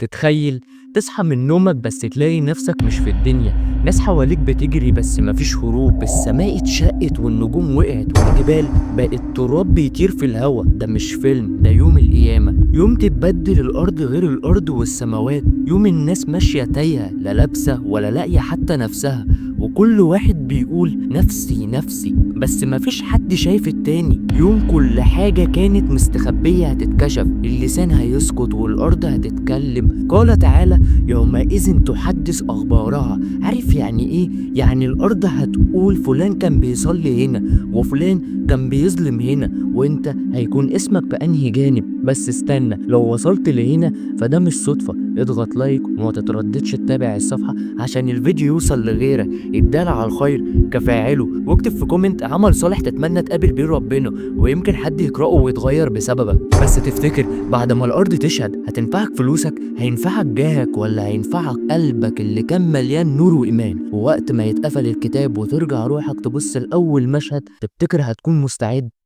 تتخيل تصحى من نومك بس تلاقي نفسك مش في الدنيا، ناس حواليك بتجري بس مفيش هروب، السماء اتشقت والنجوم وقعت والجبال بقت تراب بيطير في الهوا. ده مش فيلم، ده يوم القيامة، يوم تتبدل الأرض غير الأرض والسماوات، يوم الناس ماشية تايهة لا لابسة ولا لاقية حتى نفسها، وكل واحد بيقول نفسي نفسي بس مفيش حد شايف التاني. يوم كل حاجة كانت مستخبية هتتكشف، اللسان هيسكت والأرض هتتكلم. قال تعالى يومئذ تحدث أخبارها. عارف يعني إيه؟ يعني الأرض هتقول فلان كان بيصلي هنا وفلان كان بيظلم هنا، وانت هيكون اسمك بأنهي جانب. بس استنى، لو وصلت لهنا فده مش صدفة، اضغط لايك وما تترددش تتابع الصفحة عشان الفيديو يوصل لغيرك. الدال على الخير كفاعله، واكتب في كومنت عمل صالح تتمنى تقابل بيه ربنا، ويمكن حد يقرأه ويتغير بسببك. بس تفتكر بعد ما الأرض تشهد هتنفعك فلوسك؟ هينفعك جاهك ولا هينفعك قلبك اللي كان مليان نور وإيمان؟ ووقت ما يتقفل الكتاب وترجع روحك تبص لأول مشهد، تفتكر هتكون مستعد؟